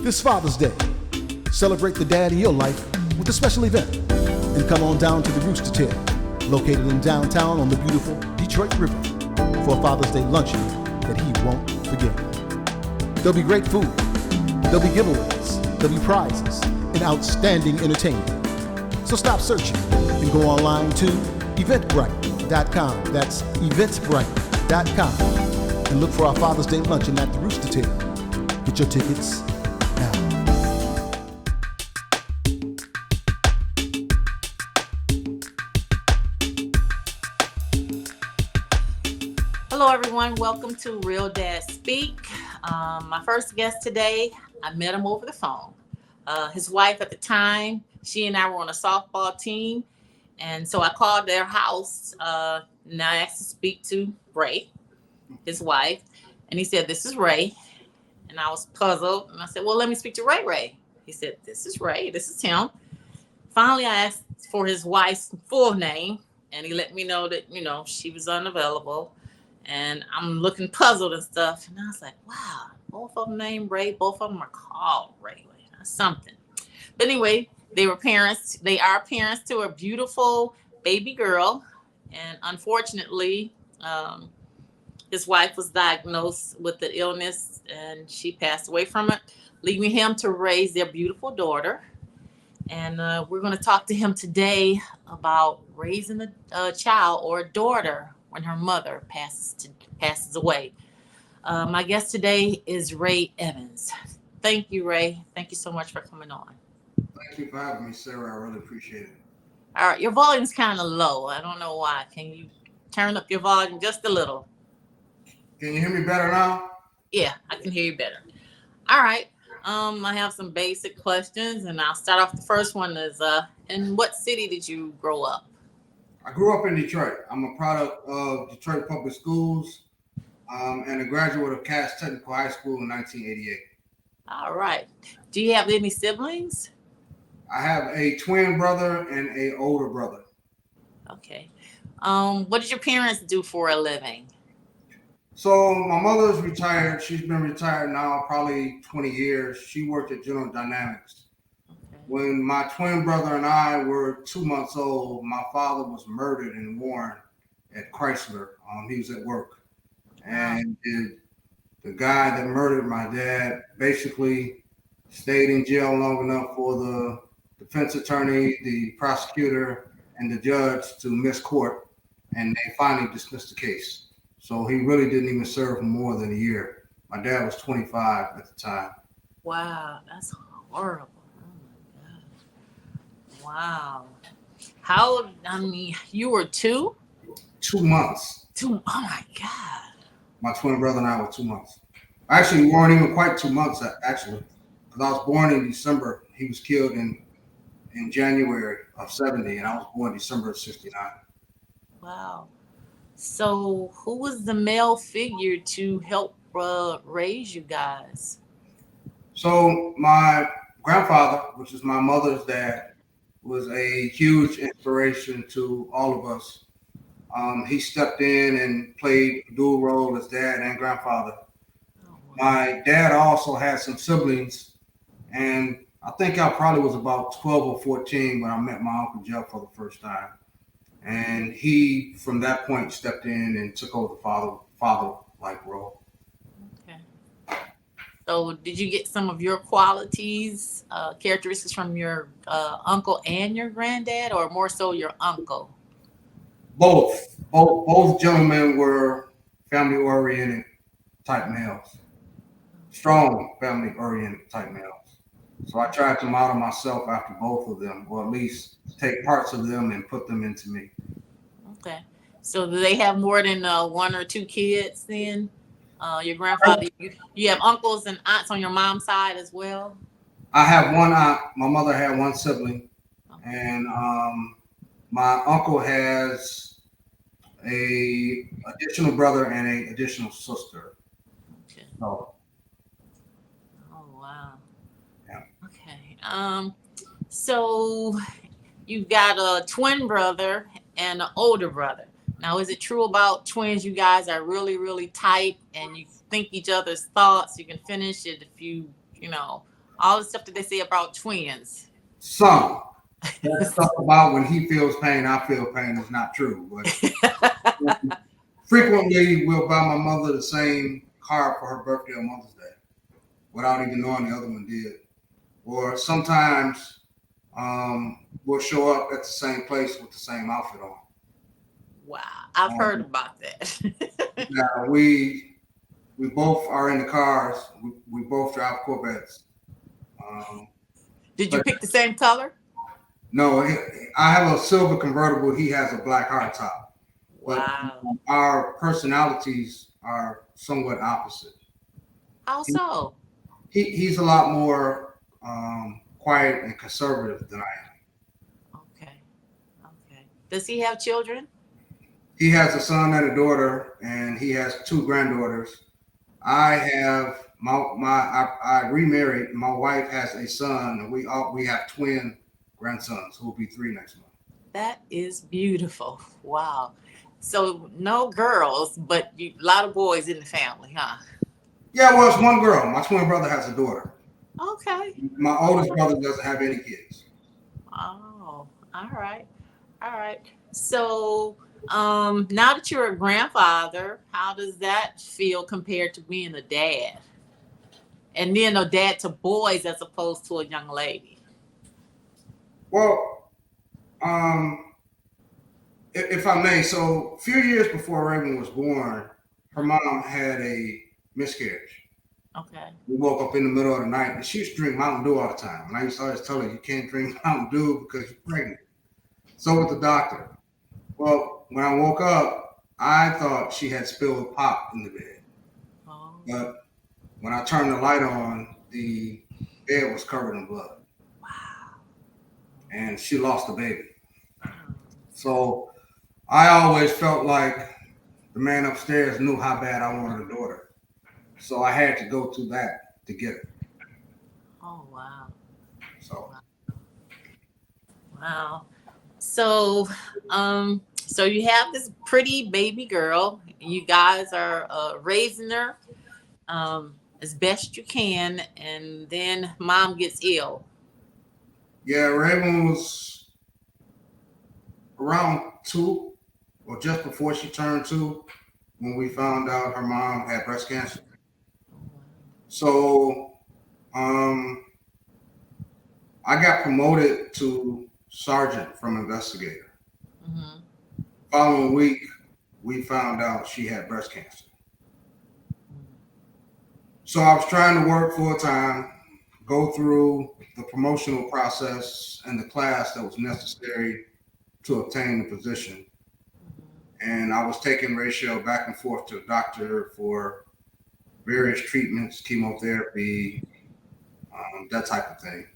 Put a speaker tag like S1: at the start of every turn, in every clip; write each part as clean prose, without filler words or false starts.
S1: This Father's Day, celebrate the dad in your life with a special event and come on down to the Rooster Tail, located in downtown on the beautiful Detroit River, for a Father's Day luncheon that he won't forget. There'll be great food, there'll be giveaways, there'll be prizes, and outstanding entertainment. So stop searching and go online to eventbrite.com. That's eventbrite.com. And look for our Father's Day luncheon at the Rooster Tail. Get your tickets now.
S2: Hello, everyone. Welcome to Real Dad Speak. My first guest today, I met him over the phone. His wife at the time, she and I were on a softball team. And so I called their house. And I asked to speak to Ray, his wife. And he said, "This is Ray." And I was puzzled. And I said, "Well, let me speak to Ray." He said, "This is Ray. This is him." Finally, I asked for his wife's full name. And he let me know that, she was unavailable. And I'm looking puzzled and stuff. And I was like, wow, both of them named Ray. Both of them are called Ray. That's something. But anyway, they are parents to a beautiful baby girl. And unfortunately, his wife was diagnosed with the illness and she passed away from it, leaving him to raise their beautiful daughter. And we're going to talk to him today about raising a child or a daughter when her mother passes away. My guest today is Ray Evans. Thank you, Ray. Thank you so much for coming on.
S3: Thank you for having me, Sarah. I really appreciate it.
S2: All right, your volume's kind of low. I don't know why. Can you turn up your volume just a little?
S3: Can you hear me better now?
S2: Yeah, I can hear you better. All right. I have some basic questions, and I'll start off. The first one is, in what city did you grow up?
S3: I grew up in Detroit. I'm a product of Detroit Public Schools and a graduate of Cass Technical High School in 1988.
S2: All right. Do you have any siblings?
S3: I have a twin brother and an older brother.
S2: Okay. What did your parents do for a living?
S3: So my mother's retired. She's been retired now probably 20 years. She worked at General Dynamics. Okay. When my twin brother and I were 2 months old, my father was murdered in Warren at Chrysler. He was at work. And the guy that murdered my dad basically stayed in jail long enough for the defense attorney, the prosecutor, and the judge to miss court, and they finally dismissed the case. So he really didn't even serve more than a year. My dad was 25 at the time.
S2: Wow, that's horrible. Oh my God. Wow. You were 2?
S3: 2 months.
S2: Oh my God.
S3: My twin brother and I were 2 months. Actually, we weren't even quite 2 months, actually, because I was born in December. He was killed in January of 70, and I was born December of 69.
S2: Wow. So who was the male figure to help raise you guys?
S3: So my grandfather, which is my mother's dad, was a huge inspiration to all of us. He stepped in and played a dual role as dad and grandfather. Oh, wow. My dad also had some siblings, and I think I probably was about 12 or 14 when I met my Uncle Jeff for the first time. And he, from that point, stepped in and took over the father-like role.
S2: Okay. So did you get some of your qualities, characteristics from your uncle and your granddad, or more so your uncle?
S3: Both gentlemen were family-oriented type males. Strong family-oriented type males. So I tried to model myself after both of them, or at least take parts of them and put them into me.
S2: Okay. So do they have more than 1 or 2 kids then? Your grandfather, you have uncles and aunts on your mom's side as well?
S3: I have one aunt. My mother had one sibling. Okay. And my uncle has a additional brother and an additional sister.
S2: Okay.
S3: So.
S2: Oh, wow.
S3: Yeah.
S2: Okay. So you've got a twin brother and an older brother. Now, is it true about twins? You guys are really, really tight and you think each other's thoughts. You can finish it if you All the stuff that they say about twins.
S3: Some. That stuff about when he feels pain, I feel pain is not true. But frequently, we'll buy my mother the same card for her birthday or Mother's Day without even knowing the other one did. Or sometimes we'll show up at the same place with the same outfit on.
S2: Wow, I've heard about that.
S3: Now, we both are in the cars. We both drive Corvettes.
S2: Did you pick the same color?
S3: No, I have a silver convertible. He has a black hardtop.
S2: Wow.
S3: But our personalities are somewhat opposite.
S2: How so?
S3: He's a lot more quiet and conservative than I am.
S2: Okay. Does he have children?
S3: He has a son and a daughter, and he has 2 granddaughters. I have I remarried. My wife has a son, and we have twin grandsons who will be 3 next month.
S2: That is beautiful. Wow. So no girls, but a lot of boys in the family, huh?
S3: Yeah, well, it's one girl. My twin brother has a daughter.
S2: Okay.
S3: My oldest brother doesn't have any kids.
S2: Oh, all right. So now that you're a grandfather, how does that feel compared to being a dad? And then a dad to boys as opposed to a young lady?
S3: Well, if I may, so a few years before Raven was born, her mom had a miscarriage.
S2: Okay.
S3: We woke up in the middle of the night, and she used to drink Mountain Dew all the time. And I used to always tell her, you can't drink Mountain Dew because you're pregnant. So with the doctor. Well, when I woke up, I thought she had spilled pop in the bed.
S2: Oh.
S3: But when I turned the light on, the bed was covered in blood.
S2: Wow.
S3: And she lost the baby. So I always felt like the man upstairs knew how bad I wanted a daughter. So I had to go through that to get it.
S2: Oh, wow.
S3: So.
S2: So you have this pretty baby girl. You guys are raising her as best you can, and then mom gets ill.
S3: Yeah, Raven was around 2 or just before she turned 2 when we found out her mom had breast cancer. So I got promoted to sergeant from investigator.
S2: Mm-hmm.
S3: Following week, we found out she had breast cancer. So I was trying to work full time, go through the promotional process and the class that was necessary to obtain the position. And I was taking Rachel back and forth to the doctor for various treatments, chemotherapy, that type of thing.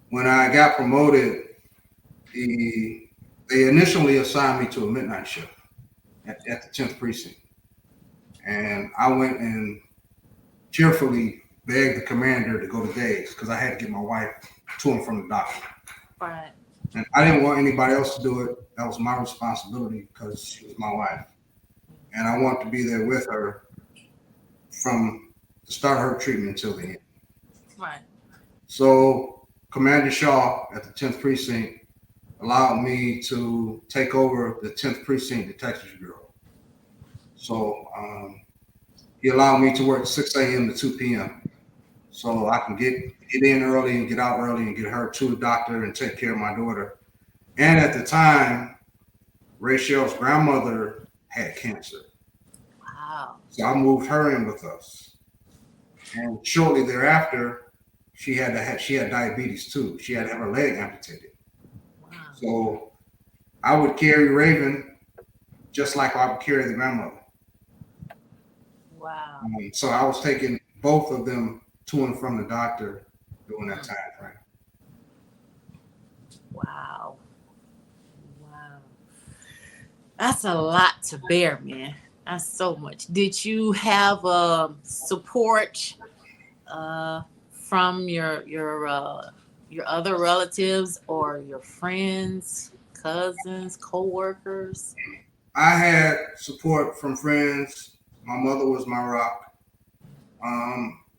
S3: When I got promoted, they initially assigned me to a midnight shift at the 10th precinct. And I went and cheerfully begged the commander to go to days because I had to get my wife to and from the doctor.
S2: Right.
S3: And I didn't want anybody else to do it. That was my responsibility because she was my wife. And I wanted to be there with her from the start of her treatment until the end.
S2: Right.
S3: So Commander Shaw at the 10th precinct allowed me to take over the 10th precinct detectives bureau. So he allowed me to work 6 a.m. to 2 p.m. so I can get in early and get out early and get her to the doctor and take care of my daughter. And at the time, Rachel's grandmother had cancer.
S2: Wow.
S3: So I moved her in with us. And shortly thereafter, she had diabetes too. She had to have her leg amputated.
S2: Wow.
S3: So I would carry Raven just like I would carry the grandmother.
S2: Wow.
S3: So I was taking both of them to and from the doctor during that time frame.
S2: Wow. That's a lot to bear, man. That's so much. Did you have support from your other relatives or your friends, cousins, co-workers?
S3: I had support from friends. My mother was my rock.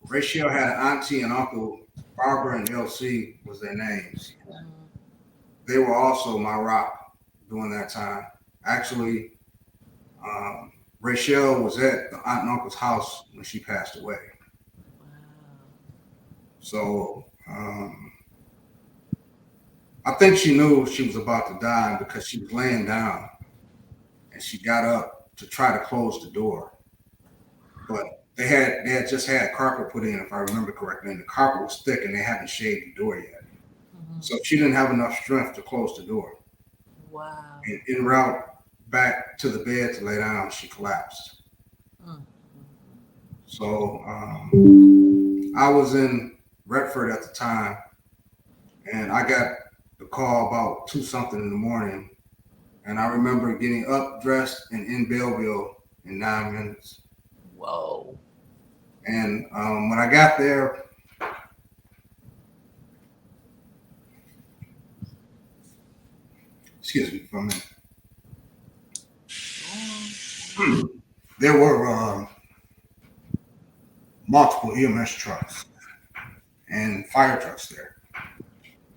S3: Rachel had an auntie and uncle. Barbara and LC was their names. They were also my rock during that time. Actually, Rachel was at the aunt and uncle's house when she passed away. So I think she knew she was about to die because she was laying down and she got up to try to close the door. But they had just had carpet put in, if I remember correctly, and the carpet was thick and they hadn't shaved the door yet. So she didn't have enough strength to close the door.
S2: Wow.
S3: And en route back to the bed to lay down, she collapsed. So I was in Redford at the time, and I got the call about 2-something in the morning. And I remember getting up, dressed, and in Belleville in 9 minutes.
S2: Whoa.
S3: And when I got there, excuse me for a minute, there were multiple EMS trucks and fire trucks there.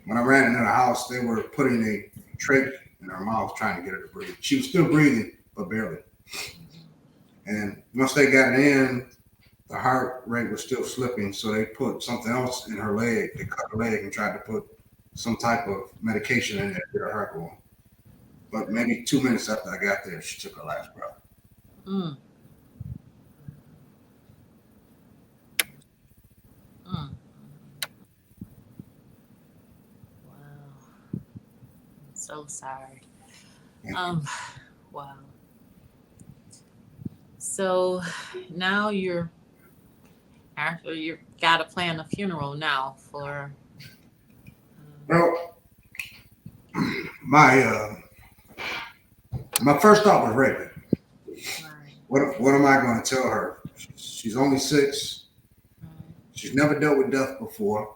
S3: When I ran into the house, they were putting a trach in her mouth trying to get her to breathe. She was still breathing, but barely. And once they got in, the heart rate was still slipping, so they put something else in her leg. They cut her leg and tried to put some type of medication in there to get her heart going. But maybe 2 minutes after I got there, she took her last breath.
S2: Wow. I'm so sorry. Wow. So now you've got to plan a funeral now for.
S3: Well, my first thought was Raven.
S2: Right.
S3: What am I going to tell her? She's only 6. She's never dealt with death before.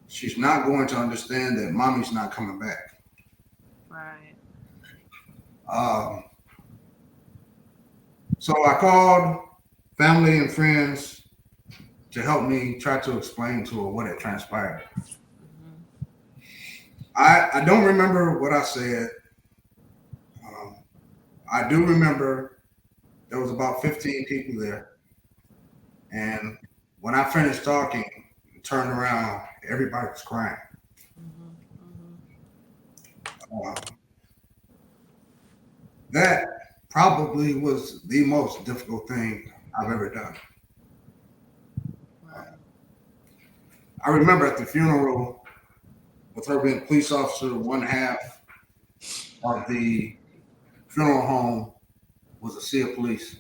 S3: She's not going to understand that mommy's not coming back.
S2: Right.
S3: So I called family and friends to help me try to explain to her what had transpired. I don't remember what I said. I do remember there was about 15 people there. And when I finished talking and turned around, everybody was crying. That probably was the most difficult thing I've ever done. I remember at the funeral, with her being a police officer, one half of the funeral home was a sea of police.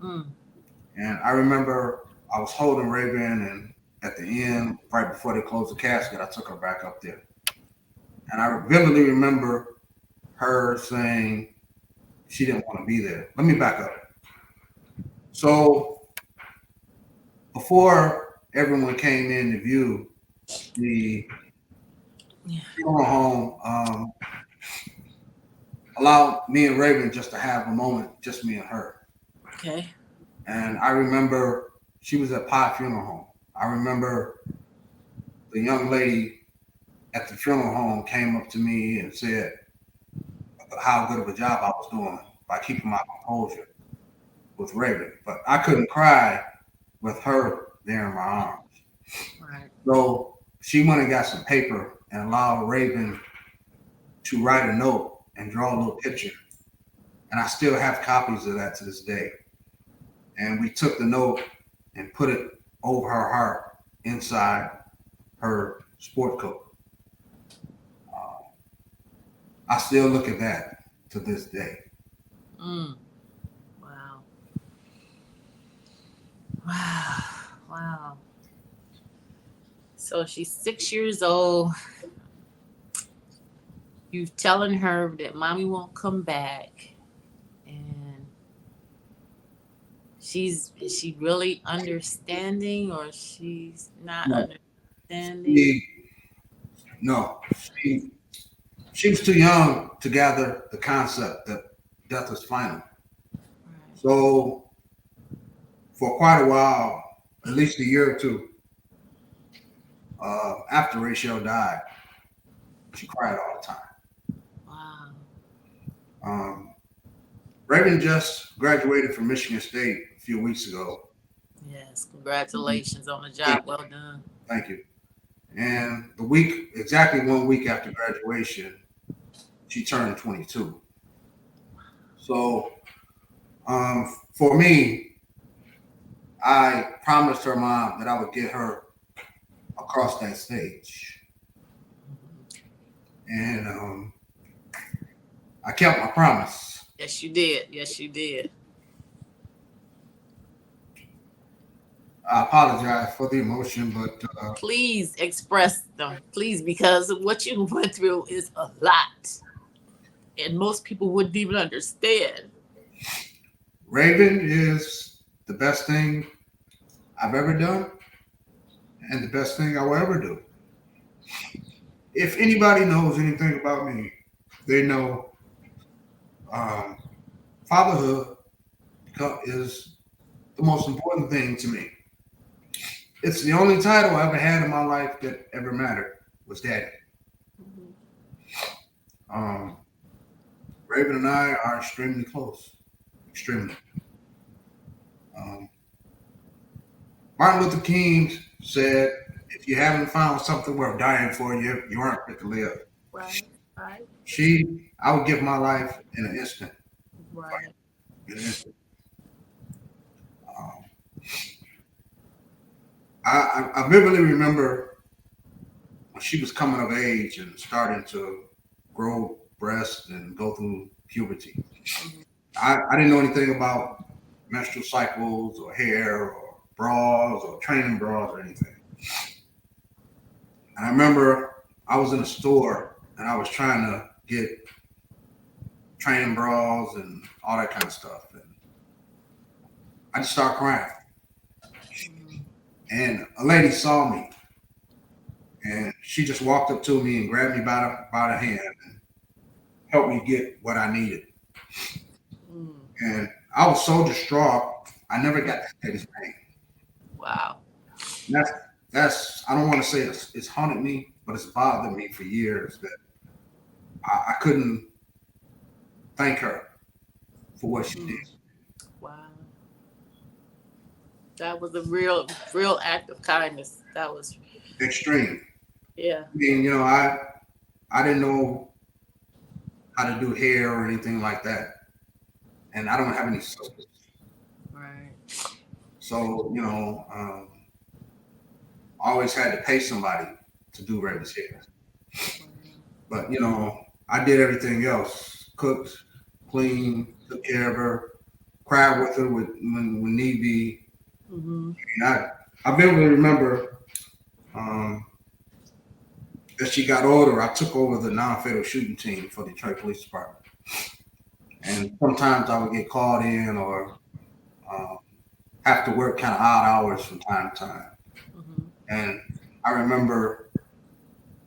S3: And I remember I was holding Raven, and at the end, right before they closed the casket, I took her back up there. And I vividly remember her saying she didn't want to be there. Let me back up. So before everyone came in to view the funeral home, allowed me and Raven just to have a moment, just me and her.
S2: Okay.
S3: And I remember she was at Pye Funeral Home. I remember the young lady at the funeral home came up to me and said how good of a job I was doing by keeping my composure with Raven. But I couldn't cry with her there in my arms.
S2: Right.
S3: So she went and got some paper and allowed Raven to write a note and draw a little picture. And I still have copies of that to this day. And we took the note and put it over her heart inside her sport coat. I still look at that to this day.
S2: Wow. Wow. So she's 6 years old. You telling her that mommy won't come back. And is she really understanding, or she's not understanding?
S3: She was too young to gather the concept that death is final.
S2: Right.
S3: So for quite a while, at least a year or two after Rachel died. She cried all the time.
S2: Wow.
S3: Raven just graduated from Michigan State a few weeks ago.
S2: Yes, congratulations on the job. Well done.
S3: Thank you. And exactly 1 week after graduation, she turned 22. So for me, I promised her mom that I would get her across that stage. And I kept my promise.
S2: Yes, you did. Yes, you did.
S3: I apologize for the emotion, but
S2: Please express them, please, because what you went through is a lot, and most people wouldn't even understand.
S3: Raven is the best thing I've ever done and the best thing I will ever do. If anybody knows anything about me, they know fatherhood is the most important thing to me. It's the only title I ever had in my life that ever mattered was daddy. Raven and I are extremely close. Extremely. Martin Luther King said, if you haven't found something worth dying for, you aren't fit to live.
S2: Right, right,
S3: I would give my life in an instant.
S2: right.
S3: In an instant. I vividly remember when she was coming of age and starting to grow breasts and go through puberty. I didn't know anything about menstrual cycles or hair or bras or training bras or anything. And I remember I was in a store and I was trying to get training bras and all that kind of stuff. And I just started crying. And a lady saw me and she just walked up to me and grabbed me by the hand and helped me get what I needed. And I was so distraught, I never got to say his name.
S2: Wow.
S3: That's I don't want to say it's haunted me, but it's bothered me for years that I couldn't thank her for what she did.
S2: Wow. That was a real act of kindness. That was
S3: Extreme.
S2: Yeah.
S3: I mean, I didn't know how to do hair or anything like that. And I don't have any sisters.
S2: Right.
S3: So, I always had to pay somebody to do Raven's hair. But, I did everything else. Cooked, cleaned, took care of her, cried with her when need be. And I vividly remember as she got older, I took over the non-fatal shooting team for the Detroit Police Department. And sometimes I would get called in or have to work kind of odd hours from time to time. And I remember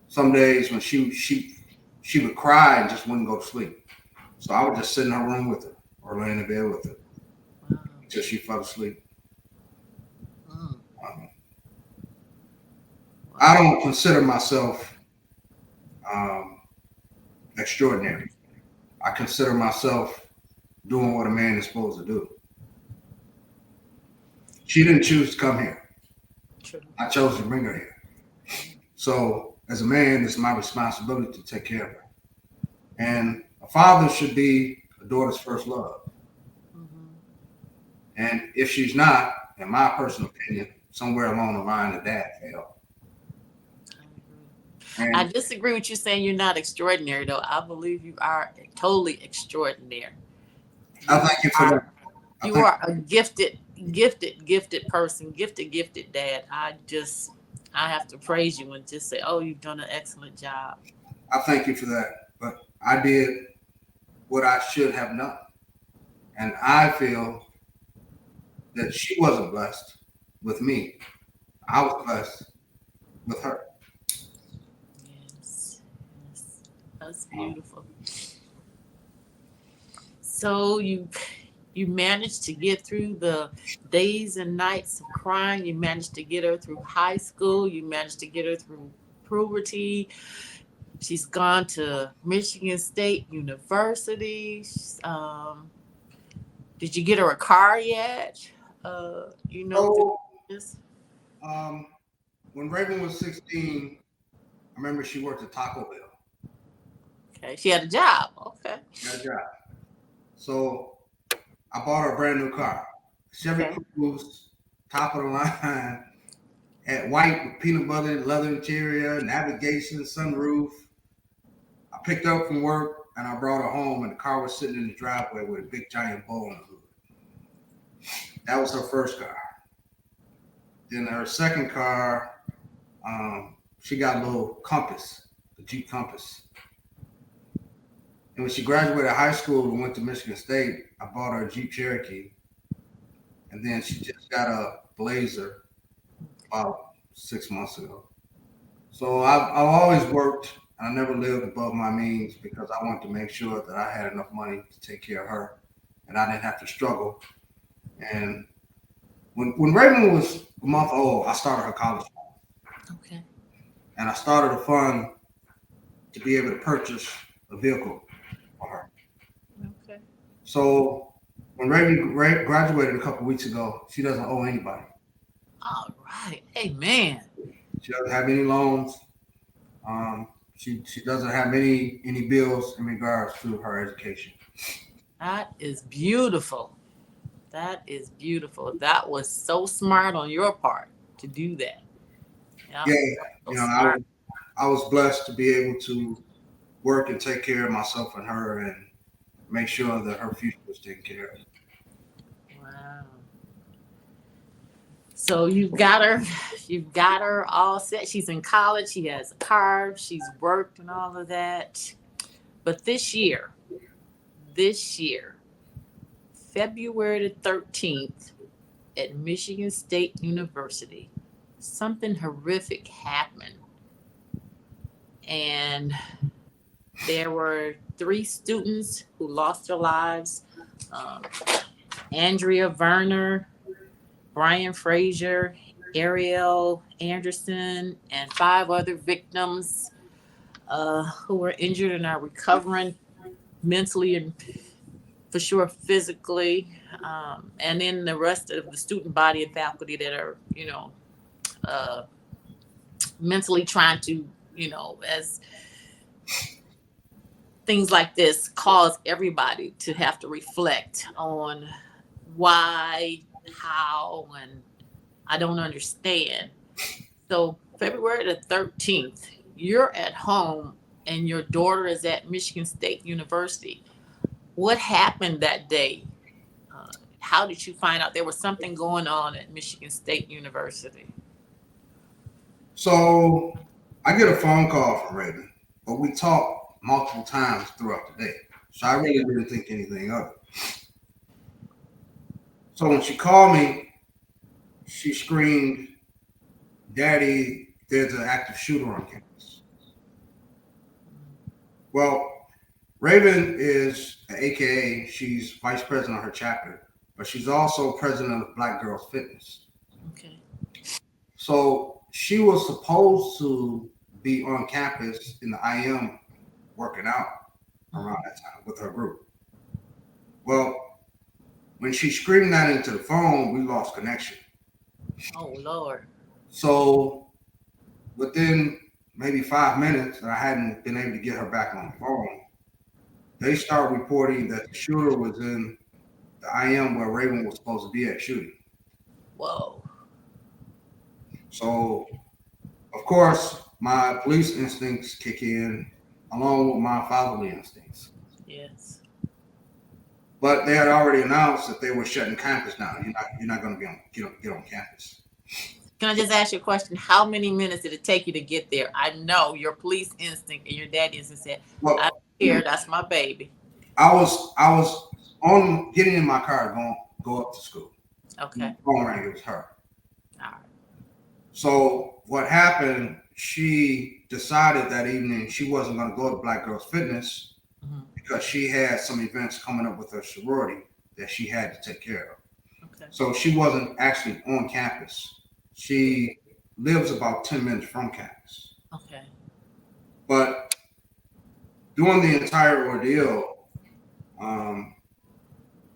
S3: some days when she would cry and just wouldn't go to sleep. So I would just sit in her room with her or lay in the bed with her until she fell asleep. I don't consider myself extraordinary. I consider myself doing what a man is supposed to do. She didn't choose to come here.
S2: True.
S3: I chose to bring her here. So as a man, it's my responsibility to take care of her. And a father should be a daughter's first love. And if she's not, in my personal opinion, somewhere along the line, the dad failed.
S2: I disagree with you saying you're not extraordinary, though. I believe you are totally extraordinary.
S3: I thank you for that.
S2: You are a gifted person, gifted dad. I have to praise you and just say, oh, you've done an excellent job.
S3: I thank you for that. But I did what I should have done. And I feel that she wasn't blessed with me. I was blessed with her.
S2: Yes. That's beautiful. So you you managed to get through the days and nights of crying. You managed to get her through high school. You managed to get her through puberty. She's gone to Michigan State University. Did you get her a car yet? You know,
S3: So,
S2: this.
S3: um, when Raven was 16, I remember she worked at Taco Bell.
S2: Okay, she had a job. Okay.
S3: She had a job. So I bought her a brand new car. Chevy
S2: Okay.
S3: Cruze, top of the line, at white with peanut butter, leather interior, navigation, sunroof. I picked her up from work and I brought her home, and the car was sitting in the driveway with a big giant bow on the hood. That was her first car. Then her second car, she got a little Compass, the Jeep Compass. And when she graduated high school and went to Michigan State, I bought her a Jeep Cherokee. And then she just got a Blazer about 6 months ago. So I've always worked. I never lived above my means because I wanted to make sure that I had enough money to take care of her and I didn't have to struggle. And when Raven was a month old, I started her college fund.
S2: Okay.
S3: And I started a fund to be able to purchase a vehicle for her.
S2: Okay.
S3: So when Raven graduated a couple weeks ago, she doesn't owe anybody.
S2: All right. Amen.
S3: She doesn't have any loans. She doesn't have any bills in regards to her education.
S2: That is beautiful. That is beautiful. That was so smart on your part to do that.
S3: Yeah,
S2: So smart.
S3: I was blessed to be able to work and take care of myself and her and make sure that her future was taken care of.
S2: Wow. So you've got her all set. She's in college. She has a car. She's worked and all of that. But this year, February the 13th, at Michigan State University, something horrific happened. And there were 3 students who lost their lives. Andrea Verner, Brian Frazier, Ariel Anderson, and 5 other victims who were injured and are recovering mentally and for sure physically. And then the rest of the student body and faculty that are, mentally trying to, as things like this cause everybody to have to reflect on why, how, and I don't understand. So February the 13th, you're at home and your daughter is at Michigan State University. What happened that day? How did you find out there was something going on at Michigan State University?
S3: So I get a phone call from Raven, but we talked multiple times throughout the day. So I really didn't think anything of it. So when she called me, she screamed, "Daddy, there's an active shooter on campus." Well, Raven is an AKA, she's vice president of her chapter, but she's also president of Black Girls Fitness.
S2: Okay.
S3: So she was supposed to be on campus in the IM working out around that time with her group. Well, when she screamed that into the phone, we lost connection.
S2: Oh, Lord.
S3: So within maybe 5 minutes, and I hadn't been able to get her back on the phone, they started reporting that the shooter was in the IM where Raven was supposed to be at shooting.
S2: Whoa.
S3: So, of course, my police instincts kick in along with my fatherly instincts.
S2: Yes.
S3: But they had already announced that they were shutting campus down. You're not going to get on campus.
S2: Can I just ask you a question? How many minutes did it take you to get there? I know your police instinct and your daddy instinct said,
S3: Well,
S2: I don't care, that's my baby.
S3: I was on getting in my car to go up to school.
S2: Okay.
S3: The phone rang, it was her.
S2: All right.
S3: So what happened, she decided that evening she wasn't going to go to Black Girls Fitness because she had some events coming up with her sorority that she had to take care of.
S2: Okay.
S3: So she wasn't actually on campus. She lives about 10 minutes from campus.
S2: Okay.
S3: But during the entire ordeal,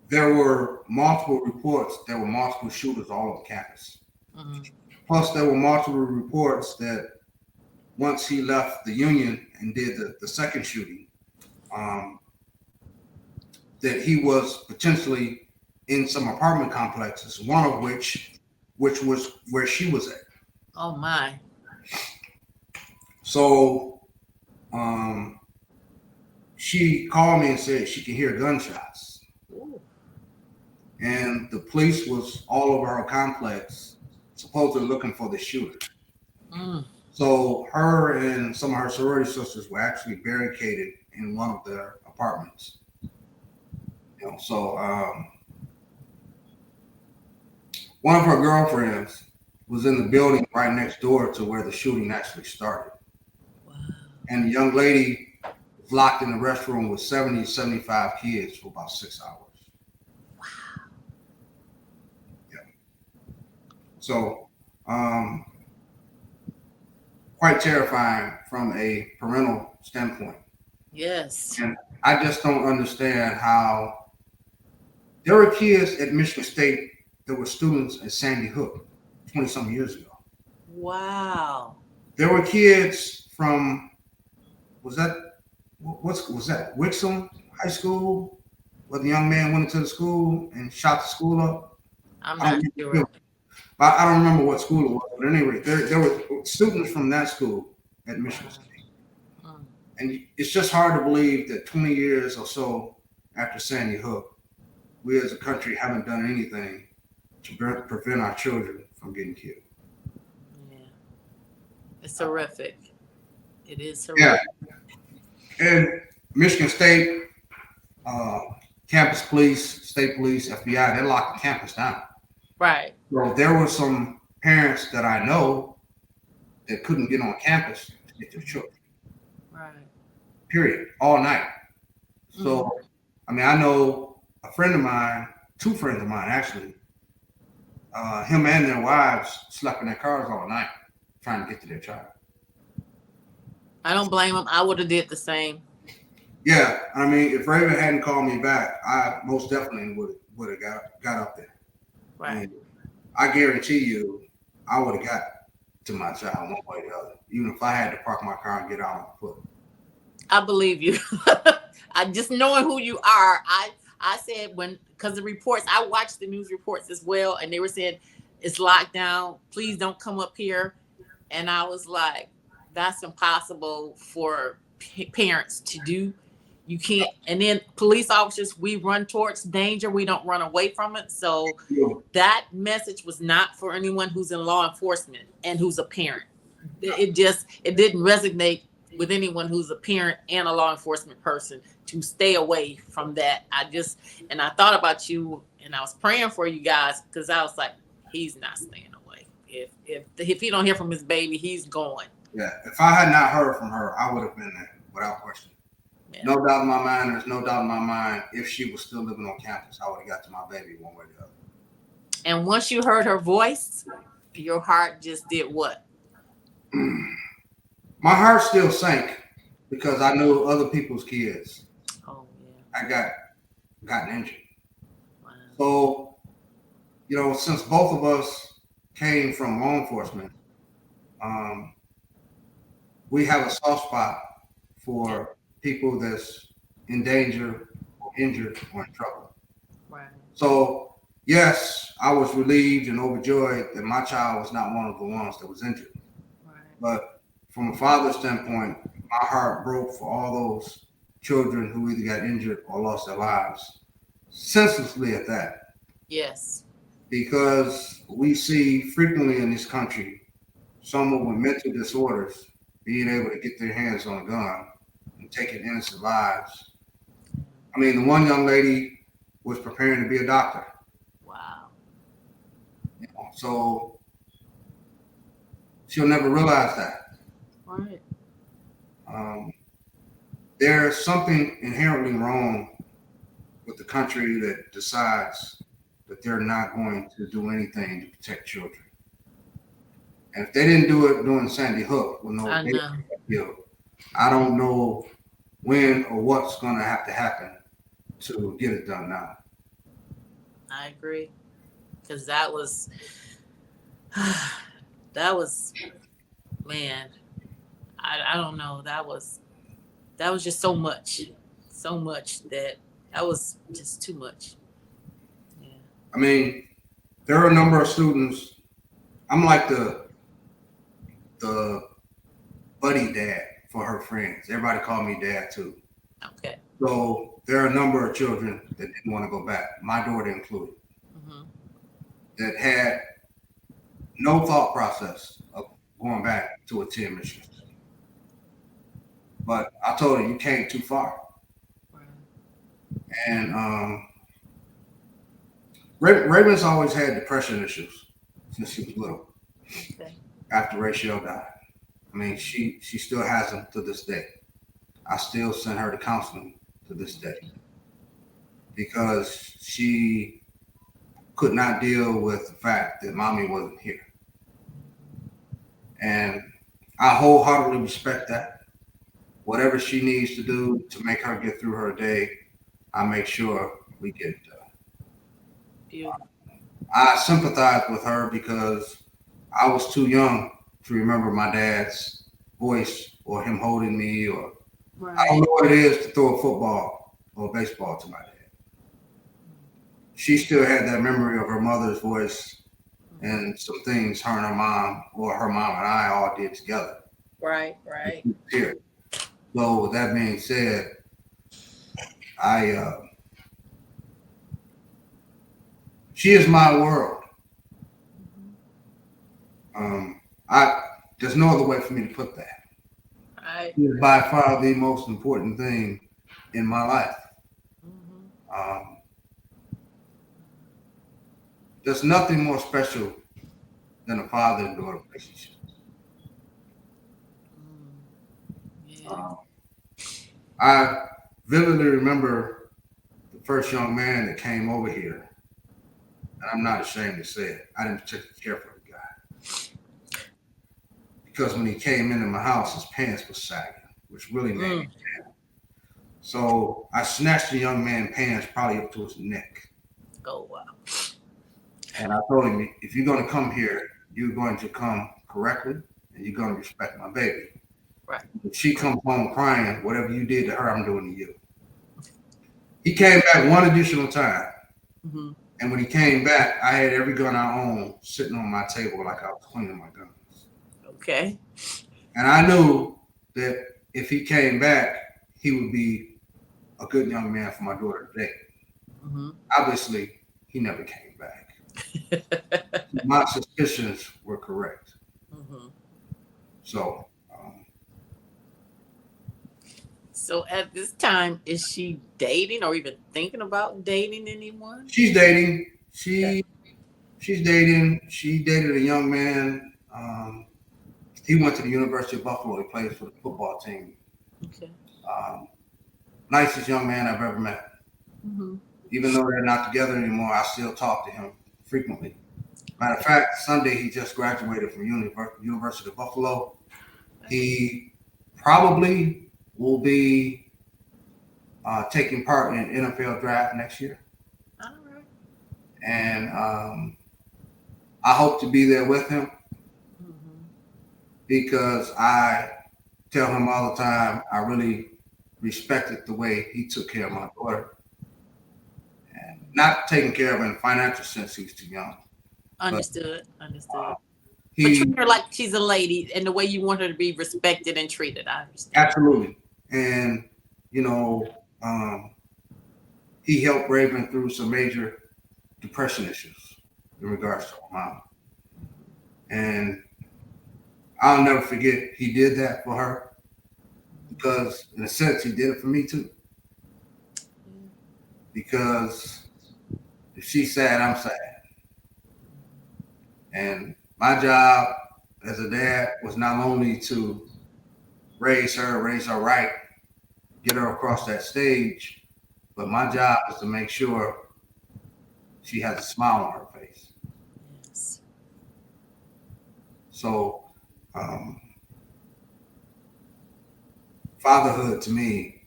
S3: there were multiple reports. There were multiple shooters all over campus.
S2: Mm-hmm.
S3: Plus, there were multiple reports that once he left the Union and did the second shooting, that he was potentially in some apartment complexes, one of which was where she was at.
S2: Oh my.
S3: So she called me and said she could hear gunshots.
S2: Ooh.
S3: And the police was all over her complex, supposedly looking for the shooter.
S2: Mm.
S3: So her and some of her sorority sisters were actually barricaded in one of their apartments. So one of her girlfriends was in the building right next door to where the shooting actually started.
S2: Wow.
S3: And the young lady was locked in the restroom with 70, 75 kids for about 6 hours.
S2: Wow.
S3: Yeah. So quite terrifying from a parental standpoint.
S2: Yes.
S3: And I just don't understand how there were kids at Michigan State that were students at Sandy Hook 20-some years ago.
S2: Wow.
S3: There were kids from, what school was that? Wixom High School, where the young man went into the school and shot the school up.
S2: I'm not sure.
S3: I don't remember what school it was, but anyway, there were students from that school at Michigan State.
S2: Mm.
S3: And it's just hard to believe that 20 years or so after Sandy Hook, we as a country haven't done anything to prevent our children from getting killed.
S2: Yeah. It's horrific. It is horrific.
S3: Yeah. And Michigan State, campus police, state police, FBI, they locked the campus down.
S2: Right.
S3: So there were some parents that I know that couldn't get on campus to get their children.
S2: Right.
S3: Period. All night. So, I mean, I know a friend of mine, two friends of mine actually, him and their wives slept in their cars all night trying to get to their child.
S2: I don't blame them. I would have did the same.
S3: Yeah, I mean, if Raven hadn't called me back, I most definitely would have got up there.
S2: Right.
S3: And I guarantee you, I would have got to my child one way or the other, even if I had to park my car and get out on foot.
S2: I believe you. I just knowing who you are. I said because the reports, I watched the news reports as well, and they were saying it's locked down. Please don't come up here. And I was like, that's impossible for parents to do. You can't. And then police officers, we run towards danger. We don't run away from it. So that message was not for anyone who's in law enforcement and who's a parent. It didn't resonate with anyone who's a parent and a law enforcement person to stay away from that. And I thought about you, and I was praying for you guys, because I was like, he's not staying away. If he don't hear from his baby, he's going.
S3: Yeah, if I had not heard from her, I would have been there without question. Yeah. No doubt in my mind, there's no doubt in my mind, if she was still living on campus, I would have got to my baby one way or the other.
S2: And once you heard her voice, your heart just did what?
S3: My heart still sank because I knew other people's kids.
S2: Oh yeah.
S3: I gotten injured.
S2: Wow.
S3: So, since both of us came from law enforcement, we have a soft spot for people that's in danger or injured or in trouble.
S2: Right.
S3: So, yes, I was relieved and overjoyed that my child was not one of the ones that was injured.
S2: Right.
S3: But from a father's standpoint, my heart broke for all those children who either got injured or lost their lives, senselessly at that.
S2: Yes.
S3: Because we see frequently in this country someone with mental disorders being able to get their hands on a gun and taking innocent lives. I mean, the one young lady was preparing to be a doctor.
S2: Wow.
S3: So she'll never realize that.
S2: Right.
S3: There's something inherently wrong with the country that decides that they're not going to do anything to protect children. And if they didn't do it during Sandy Hook, when those babies got killed, I don't know when or what's going to have to happen to get it done now.
S2: I agree, because that was, man. I don't know. That was just so much that was just too much. Yeah.
S3: I mean, there are a number of students. I'm like the buddy dad for her friends. Everybody called me dad too.
S2: Okay.
S3: So there are a number of children that didn't want to go back, my daughter included, that had no thought process of going back to attend Michigan. But I told her, you came too far. Right. And Raven's always had depression issues since she was little. Okay. After Rachel died. I mean, she still has them to this day. I still send her to counseling to this day because she could not deal with the fact that mommy wasn't here. And I wholeheartedly respect that. Whatever she needs to do to make her get through her day, I make sure we get it done. Yeah. I sympathize with her because I was too young to remember my dad's voice or him holding me, or right. I don't know what it is to throw a football or a baseball to my dad. She still had that memory of her mother's voice and some things her and her mom, or her mom and I, all did together.
S2: Right.
S3: Here. So with that being said, she is my world. There's no other way for me to put that. Right. She is by far the most important thing in my life. There's nothing more special than a father and daughter relationship. Yeah. I vividly remember the first young man that came over here, and I'm not ashamed to say it. I didn't particularly care for the guy because when he came into my house, his pants were sagging, which really made me mad. So I snatched the young man's pants probably up to his neck.
S2: Oh wow!
S3: And I told him, if you're going to come here, you're going to come correctly, and you're going to respect my baby. Right. If she comes home crying, whatever you did to her, I'm doing to you. He came back one additional time. And when he came back, I had every gun I owned sitting on my table like I was cleaning my guns.
S2: Okay.
S3: And I knew that if he came back, he would be a good young man for my daughter today. Obviously, he never came back. My suspicions were correct.
S2: So at this time, is she dating or even thinking about dating anyone?
S3: She's dating. She's dating. She dated a young man. He went to the University of Buffalo. He plays for the football team. Okay. Nicest young man I've ever met. Even though they're not together anymore, I still talk to him frequently. Matter of fact, Sunday he just graduated from University of Buffalo. He probably will be taking part in NFL draft next year. All right. And I hope to be there with him because I tell him all the time I really respected the way he took care of my daughter. And not taking care of her in a financial sense, he was too young.
S2: Understood. But treat her like she's a lady and the way you want her to be respected and treated. I understand.
S3: Absolutely. And, he helped Raven through some major depression issues in regards to her mom. And I'll never forget he did that for her because, in a sense, he did it for me too. Because if she's sad, I'm sad. And my job as a dad was not only to raise her right, get her across that stage, but my job is to make sure she has a smile on her face.
S2: Yes.
S3: So, fatherhood to me,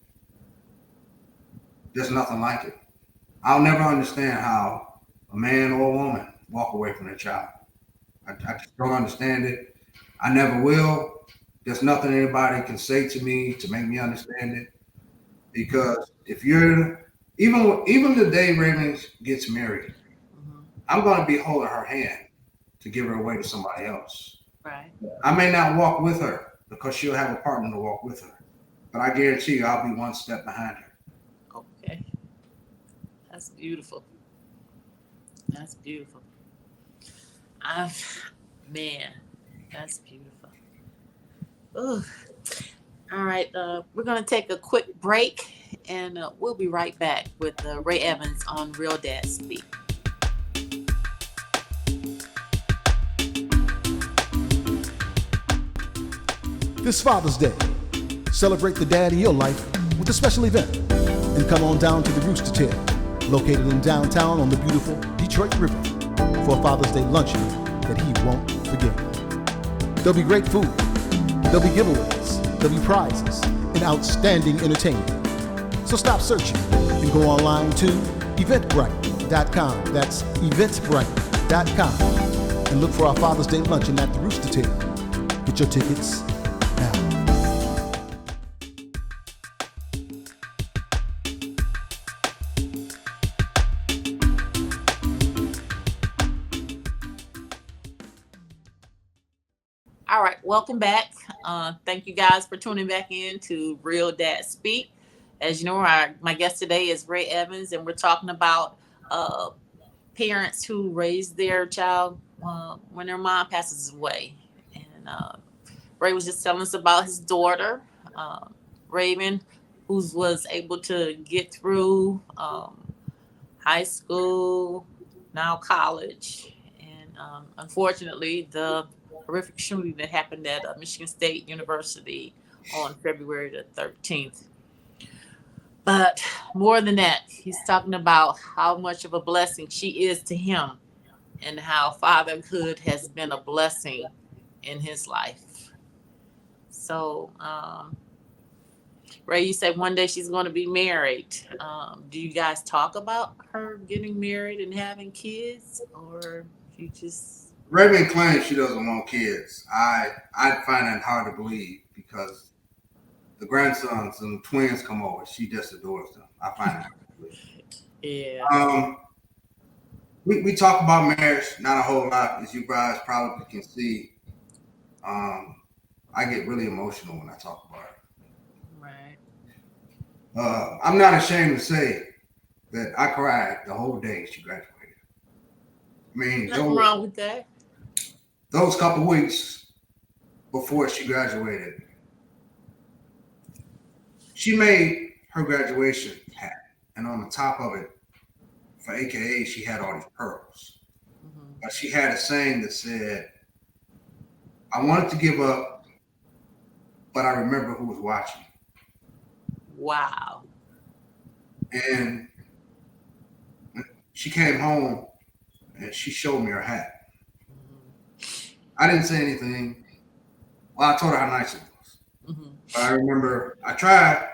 S3: there's nothing like it. I'll never understand how a man or a woman walk away from their child. I just don't understand it. I never will. There's nothing anybody can say to me to make me understand it. Because if you're even the day Raven gets married, I'm going to be holding her hand to give her away to somebody else.
S2: Right.
S3: I may not walk with her because she'll have a partner to walk with her, but I guarantee you I'll be one step behind her.
S2: Okay. That's beautiful. That's beautiful. Man, that's beautiful. Ooh. All right. We're going to take a quick break and we'll be right back with Ray Evans on Real Dad Speak.
S1: This Father's Day, celebrate the dad in your life with a special event and come on down to the Rooster Tail, located in downtown on the beautiful Detroit River, for a Father's Day luncheon that he won't forget. There'll be great food, there'll be giveaways, there'll be prizes, and outstanding entertainment. So stop searching and go online to eventbrite.com. That's eventbrite.com, and look for our Father's Day luncheon at the Rooster Tail. Get your tickets now.
S2: All right, welcome back. Thank you guys for tuning back in to Real Dad Speak. As you know, my guest today is Ray Evans, and we're talking about parents who raise their child when their mom passes away. And Ray was just telling us about his daughter, Raven, who was able to get through high school, now college. And unfortunately, the horrific shooting that happened at Michigan State University on February the 13th. But more than that, he's talking about how much of a blessing she is to him and how fatherhood has been a blessing in his life. So, Ray, you said one day she's going to be married. Do you guys talk about her getting married and having kids, or you just...
S3: Raven claims she doesn't want kids. I find that hard to believe because the grandsons and the twins come over. She just adores them. I find that hard to believe.
S2: Yeah.
S3: We talk about marriage, not a whole lot, as you guys probably can see. I get really emotional when I talk about it.
S2: Right.
S3: I'm not ashamed to say that I cried the whole day she graduated. I mean,
S2: Nothing wrong with that.
S3: Those couple weeks before she graduated, she made her graduation hat, and on the top of it, for AKA, she had all these pearls. Mm-hmm. But she had a saying that said, "I wanted to give up, but I remember who was watching."
S2: Wow.
S3: And she came home and she showed me her hat. I didn't say anything. Well, I told her how nice it was. Mm-hmm. But I remember I tried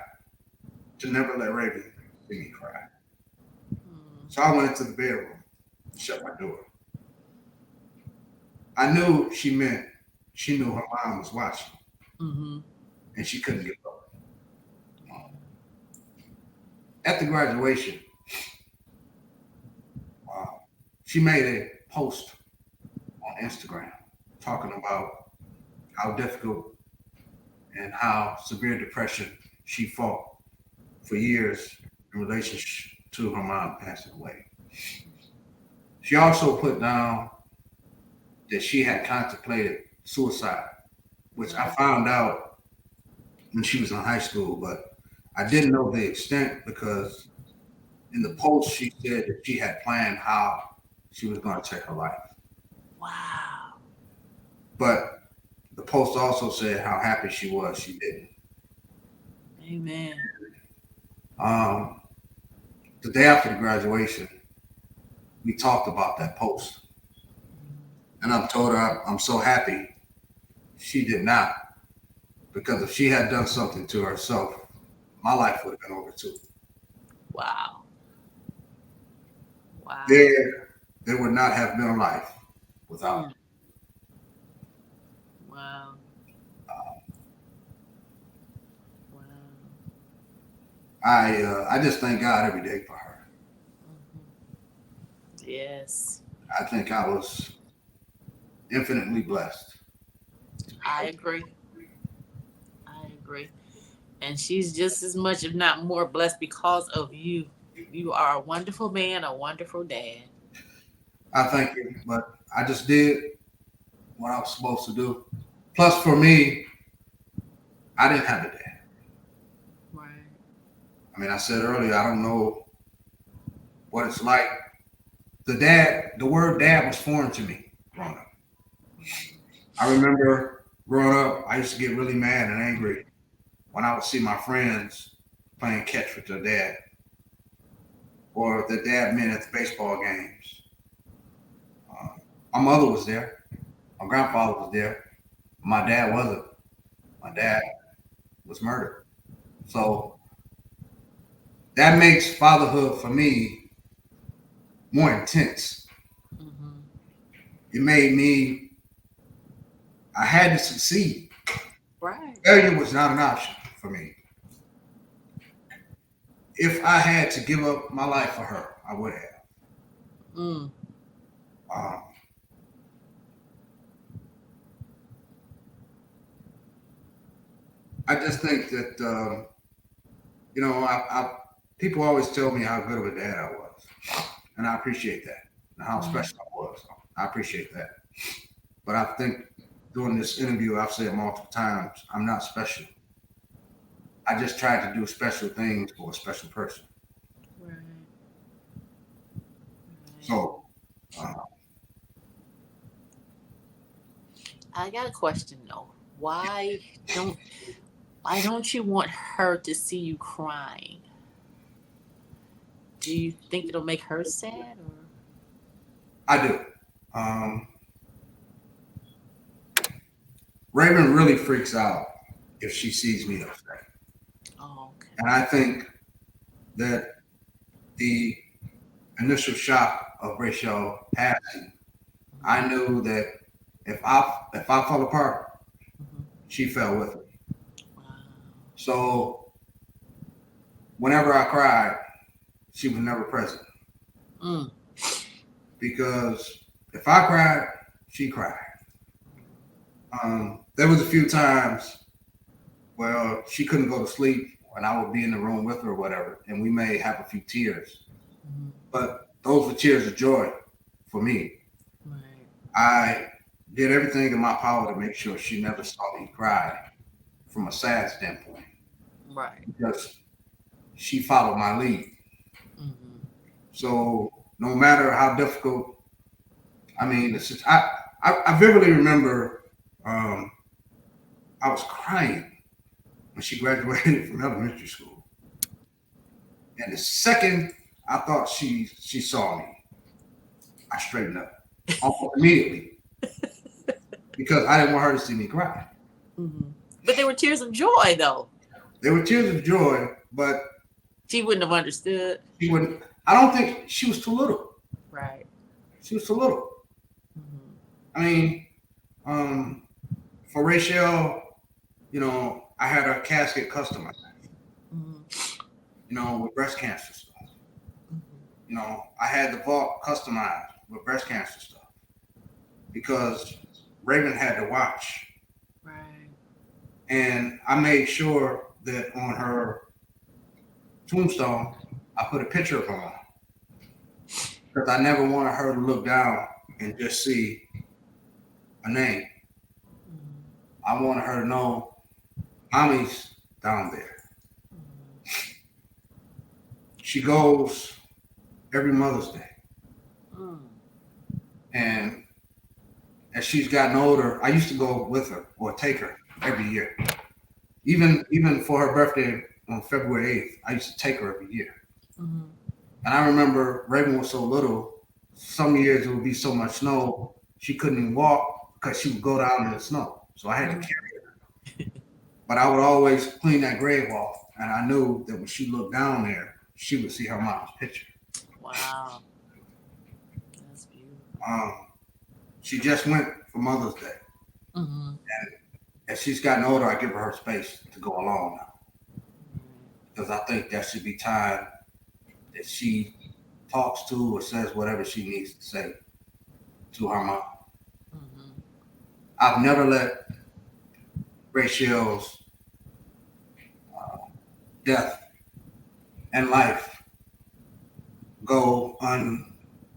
S3: to never let Raven see me cry. Mm-hmm. So I went into the bedroom, shut my door. I knew she knew her mom was watching. Mm-hmm. And she couldn't give up. At the graduation, she made a post on Instagram talking about how difficult and how severe depression she fought for years in relation to her mom passing away. She also put down that she had contemplated suicide, which I found out when she was in high school, but I didn't know the extent because in the post she said that she had planned how she was going to take her life.
S2: Wow.
S3: But the post also said how happy she was she didn't.
S2: Amen.
S3: the day after the graduation, we talked about that post. And I told her I'm so happy she did not. Because if she had done something to herself, my life would have been over too.
S2: Wow. Wow.
S3: There would not have been a life without her.
S2: Wow. Wow.
S3: I just thank God every day for her.
S2: Yes.
S3: I think I was infinitely blessed.
S2: I agree. And she's just as much, if not more, blessed because of you. You are a wonderful man, a wonderful dad.
S3: I thank you, but I just did what I was supposed to do. Plus, for me, I didn't have a dad.
S2: Right.
S3: I mean, I said earlier, I don't know what it's like. The word dad was foreign to me growing up. I remember growing up, I used to get really mad and angry when I would see my friends playing catch with their dad, or the dad men at the baseball games. My mother was there. My grandfather was there. My dad wasn't. My dad was murdered. So that makes fatherhood for me more intense.
S2: Mm-hmm.
S3: It made me, I had to succeed.
S2: Right.
S3: Failure was not an option for me. If I had to give up my life for her, I would have. I just think that, people always tell me how good of a dad I was, and I appreciate that, and how special I was. I appreciate that. But I think during this interview, I've said multiple times, I'm not special. I just tried to do special things for a special person.
S2: Right.
S3: So,
S2: I got a question though. Why don't you want her to see you crying? Do you think it'll make her sad? Or?
S3: I do. Raven really freaks out if she sees me upset.
S2: Oh, okay.
S3: And I think that the initial shock of Rachel passing, I knew that if I fell apart, she fell with me.
S2: Wow.
S3: So whenever I cried, she was never present. Because if I cried, she cried. There was a few times where she couldn't go to sleep and I would be in the room with her or whatever, and we may have a few tears. But those were tears of joy for me.
S2: Right.
S3: I did everything in my power to make sure she never saw me cry from a sad standpoint.
S2: Right.
S3: Because she followed my lead.
S2: Mm-hmm.
S3: So no matter how difficult, I mean, I vividly remember I was crying when she graduated from elementary school. And the second I thought she saw me, I straightened up almost immediately because I didn't want her to see me cry.
S2: Mm-hmm. But they were tears of joy, though.
S3: They were tears of joy, but
S2: she wouldn't have understood.
S3: She wouldn't. I don't think she was too little.
S2: Right.
S3: She was too little. Mm-hmm. I mean, for Rachel, I had her casket customized. Mm-hmm. With breast cancer stuff. Mm-hmm. I had the vault customized with breast cancer stuff because Raven had to watch.
S2: Right.
S3: And I made sure that on her tombstone, I put a picture of her on. Because I never wanted her to look down and just see a name. Mm-hmm. I wanted her to know Mommy's down there. Mm-hmm. She goes every Mother's Day. Mm. And as she's gotten older, I used to go with her or take her every year. Even for her birthday on February 8th, I used to take her every year. Mm-hmm. And I remember Raven was so little, some years it would be so much snow, she couldn't even walk because she would go down in the snow. So I had to carry her. But I would always clean that grave off. And I knew that when she looked down there, she would see her mom's picture.
S2: Wow. That's beautiful.
S3: She just went for Mother's Day.
S2: Mm-hmm.
S3: And as she's gotten older, I give her space to go along now. Because I think that should be time that she talks to or says whatever she needs to say to her mom.
S2: Mm-hmm.
S3: I've never let Rachel's death and life go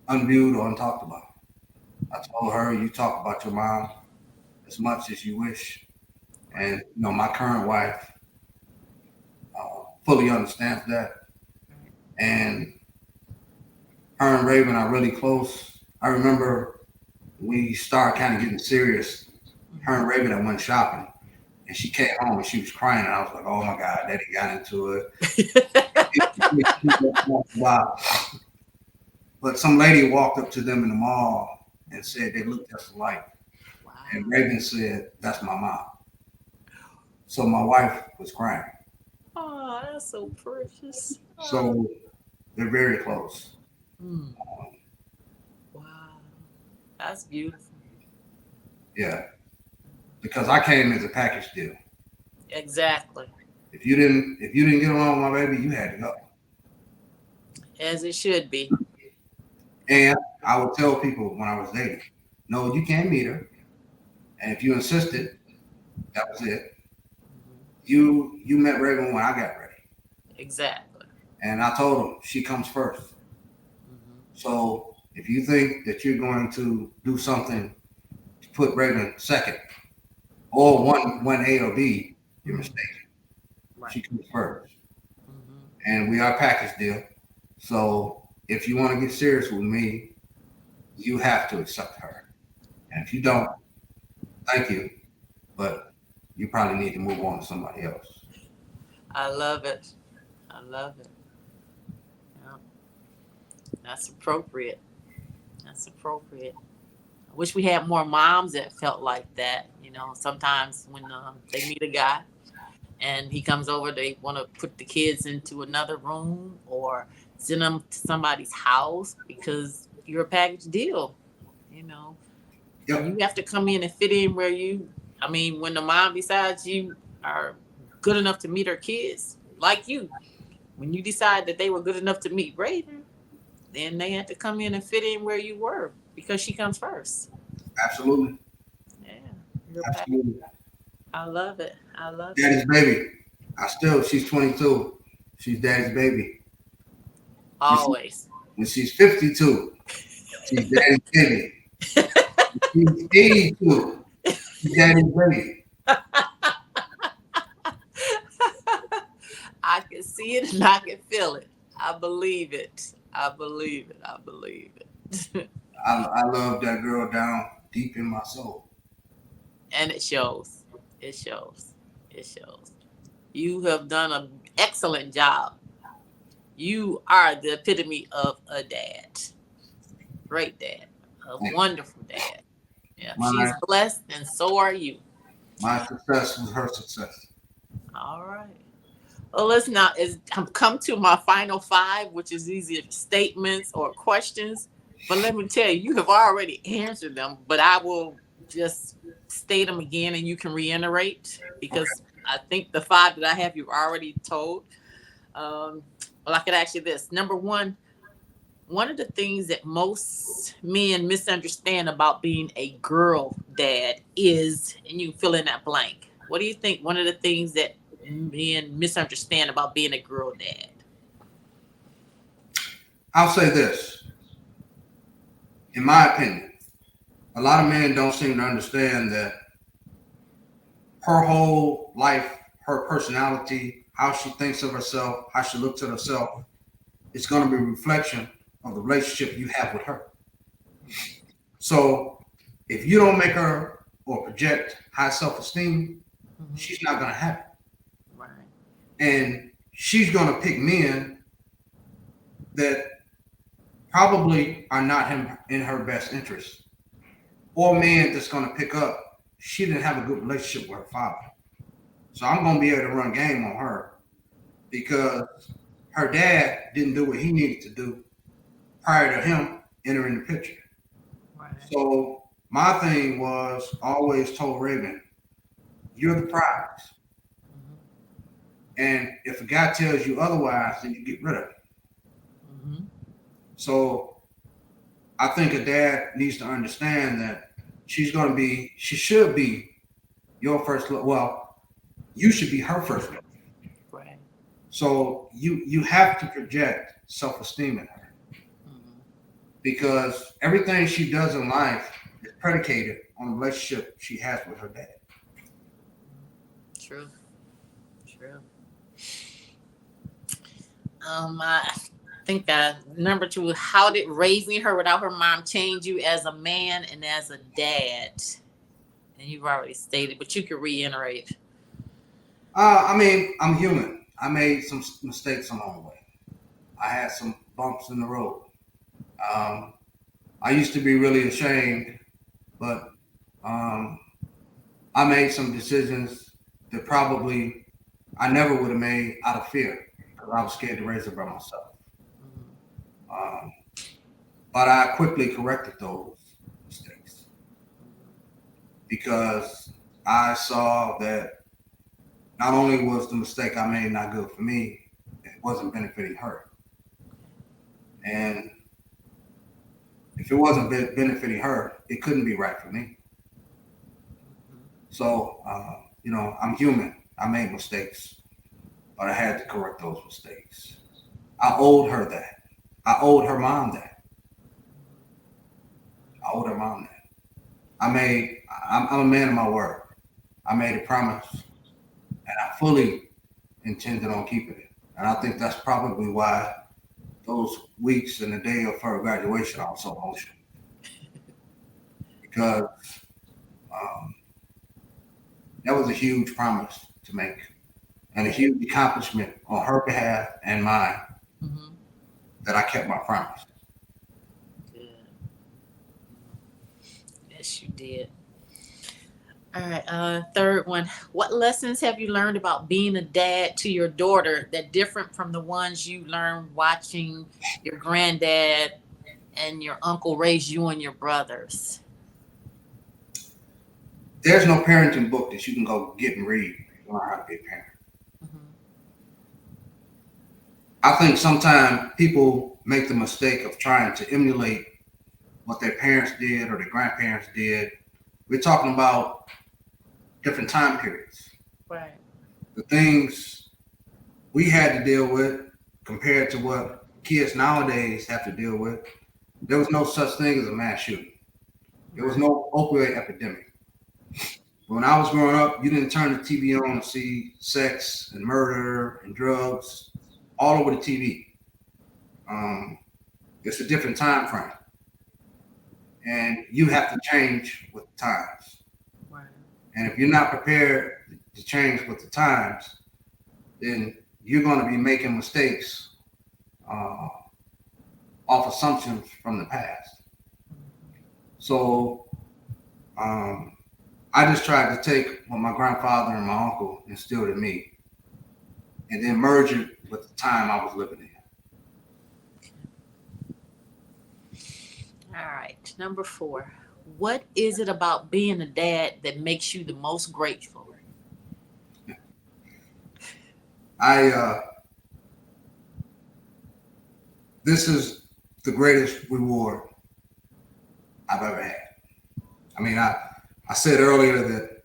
S3: unviewed or untalked about. I told her, you talk about your mom as much as you wish. And, my current wife fully understands that. And her and Raven are really close. I remember we started kind of getting serious. Her and Raven had went shopping. And she came home and she was crying. And I was like, oh, my God, Daddy got into it. But some lady walked up to them in the mall and said they looked just alike.
S2: Wow.
S3: And Raven said, that's my mom. So my wife was crying.
S2: Oh, that's so precious.
S3: So they're very close.
S2: Mm. Wow. That's beautiful.
S3: Yeah. Because I came as a package deal.
S2: Exactly.
S3: If you didn't get along with my baby, you had to go.
S2: As it should be.
S3: And I would tell people when I was dating, no, you can't meet her. And if you insisted, that was it. You met Raven when I got ready.
S2: Exactly.
S3: And I told him she comes first. Mm-hmm. So if you think that you're going to do something to put Raven second or one A or B, you're mistaken. Right. She comes first. Mm-hmm. And we are a package deal. So if you want to get serious with me, you have to accept her. And if you don't, thank you. But you probably need to move on to somebody else.
S2: I love it. I love it. Yeah. That's appropriate. That's appropriate. I wish we had more moms that felt like that. Sometimes when they meet a guy and he comes over, they want to put the kids into another room or send them to somebody's house because you're a package deal. Yep. You have to come in and fit in where when the mom decides you are good enough to meet her kids, like you, when you decide that they were good enough to meet Raven, then they had to come in and fit in where you were because she comes first.
S3: Absolutely.
S2: Yeah.
S3: Absolutely.
S2: I love it. I love
S3: Daddy's
S2: it.
S3: baby. She's 22. She's Daddy's baby.
S2: Always.
S3: When she's 52, she's Daddy's baby. She's 82. She's Daddy's baby.
S2: I can see it and I can feel it. I believe it. I believe it. I believe it.
S3: I love that girl down deep in my soul.
S2: And it shows. It shows. It shows. You have done an excellent job. You are the epitome of a dad. Great dad. A wonderful dad. Yeah. She's blessed and so are you.
S3: My success was her success.
S2: All right. Well, let's now come to my final 5, which is either statements or questions. But let me tell you, you have already answered them, but I will just state them again and you can reiterate because I think the 5 that I have, you've already told. Well, I could ask you this. Number 1, one of the things that most men misunderstand about being a girl dad is, and you fill in that blank. What do you think one of the things that men misunderstand about being a girl dad?
S3: I'll say this. In my opinion, a lot of men don't seem to understand that her whole life, her personality, how she thinks of herself, how she looks at herself, it's going to be a reflection of the relationship you have with her. So if you don't make her or project high self-esteem, she's not going to have it. Right. And she's going to pick men that probably are not in her best interest, or man that's going to pick up. She didn't have a good relationship with her father, so I'm going to be able to run game on her because her dad didn't do what he needed to do prior to him entering the picture.
S2: Right.
S3: So my thing was always told Raven, you're the prize.
S2: Mm-hmm.
S3: And if a guy tells you otherwise, then you get rid of it.
S2: Mm-hmm.
S3: So I think a dad needs to understand that she should be your first love. Well, you should be her first love.
S2: Right.
S3: So you have to project self-esteem in her
S2: Mm-hmm.
S3: because everything she does in life is predicated on the relationship she has with her dad.
S2: True. I think number 2, how did raising her without her mom change you as a man and as a dad? And you've already stated, but you could reiterate.
S3: I mean, I'm human. I made some mistakes along the way. I had some bumps in the road. I used to be really ashamed, but I made some decisions that probably I never would have made out of fear because I was scared to raise her by myself.
S2: Mm-hmm.
S3: But I quickly corrected those mistakes because I saw that not only was the mistake I made not good for me, it wasn't benefiting her. And if it wasn't benefiting her, it couldn't be right for me. So, I'm human. I made mistakes, but I had to correct those mistakes. I owed her that. I owed her mom that. I'm a man of my word. I made a promise, and I fully intended on keeping it. And I think that's probably why those weeks and the day of her graduation I was so emotional. Because that was a huge promise to make and a huge accomplishment on her behalf and mine
S2: Mm-hmm.
S3: that I kept my promise.
S2: Good. Yes, you did. All right. Third one. What lessons have you learned about being a dad to your daughter that different from the ones you learned watching your granddad and your uncle raise you and your brothers?
S3: There's no parenting book that you can go get and read to learn how to be a parent.
S2: Mm-hmm.
S3: I think sometimes people make the mistake of trying to emulate what their parents did or their grandparents did. We're talking about different time periods.
S2: Right.
S3: The things we had to deal with compared to what kids nowadays have to deal with, there was no such thing as a mass shooting. There was no opioid epidemic. When I was growing up, you didn't turn the TV on to see sex and murder and drugs all over the TV. It's a different time frame. And you have to change with the times.
S2: Right.
S3: And if you're not prepared to change with the times, then you're going to be making mistakes off assumptions from the past. So I just tried to take what my grandfather and my uncle instilled in me and then merge it with the time I was living in.
S2: All right. Number 4. What is it about being a dad that makes you the most grateful?
S3: This is the greatest reward I've ever had. I mean, I said earlier that,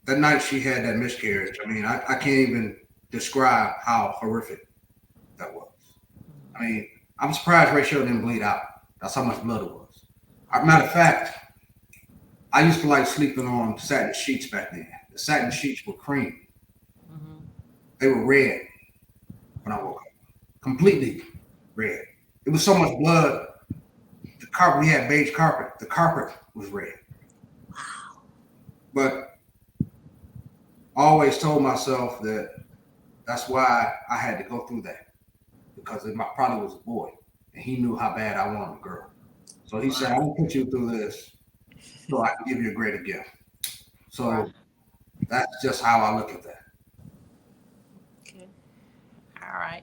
S3: that night she had that miscarriage. I mean, I can't even describe how horrific that was. I mean, I'm surprised Rachel didn't bleed out. That's how much blood it was. As a matter of fact, I used to like sleeping on satin sheets back then. The satin sheets were cream.
S2: Mm-hmm.
S3: They were red when I woke up. Completely red. It was so much blood. The carpet, we had beige carpet. The carpet was red.
S2: Wow.
S3: But I always told myself that that's why I had to go through that, because it probably was a boy. and he knew how bad I wanted a girl. So he said, I will put you through this so I can give you a greater gift. So that's just how I look at that.
S2: Okay. All right.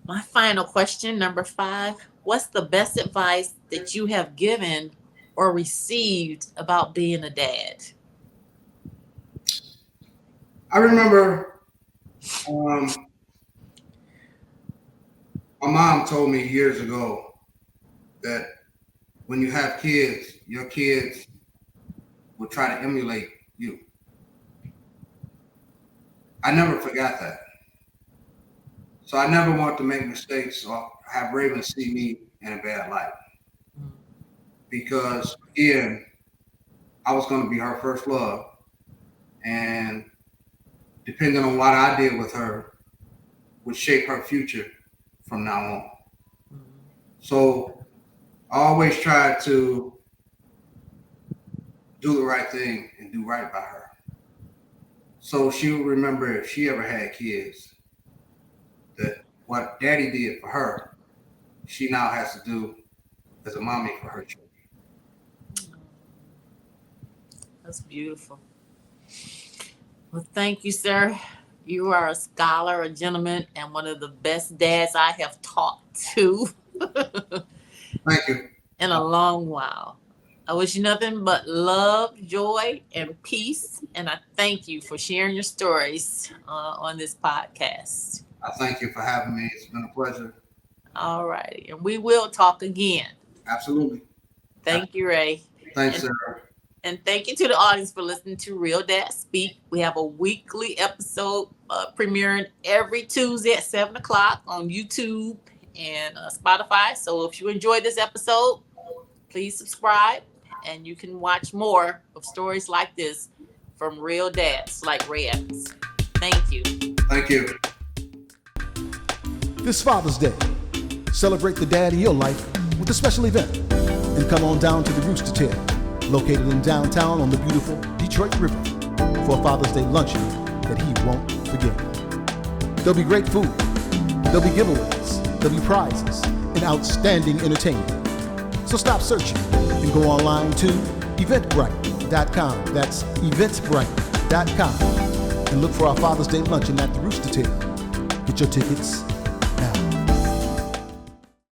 S2: My final question, number 5. What's the best advice that you have given or received about being a dad?
S3: I remember my mom told me years ago that when you have kids, your kids will try to emulate you. I never forgot that. So I never want to make mistakes or have Raven see me in a bad light. Because again, I was going to be her first love. And depending on what I did with her would shape her future from now on. So I always tried to do the right thing and do right by her. So she would remember if she ever had kids, that what daddy did for her, she now has to do as a mommy for her children.
S2: That's beautiful. Well, thank you, sir. You are a scholar, a gentleman, and one of the best dads I have talked to
S3: Thank you.
S2: in a long while. I wish you nothing but love, joy, and peace. And I thank you for sharing your stories on this podcast.
S3: I thank you for having me. It's been a pleasure.
S2: All righty. And we will talk again.
S3: Absolutely.
S2: Thank you, Ray.
S3: Thanks, Sarah.
S2: And thank you to the audience for listening to Real Dad Speak. We have a weekly episode premiering every Tuesday at 7 o'clock on YouTube and Spotify. So if you enjoyed this episode, please subscribe and you can watch more of stories like this from real dads like Ray Evans. Thank you.
S3: Thank you.
S1: This Father's Day, celebrate the dad in your life with a special event and come on down to the Rooster Tail, located in downtown on the beautiful Detroit River, for a Father's Day luncheon that he won't forget. There'll be great food, there'll be giveaways, there'll be prizes, and outstanding entertainment. So stop searching and go online to eventbrite.com. That's eventbrite.com, and look for our Father's Day luncheon at the Rooster Tail. Get your tickets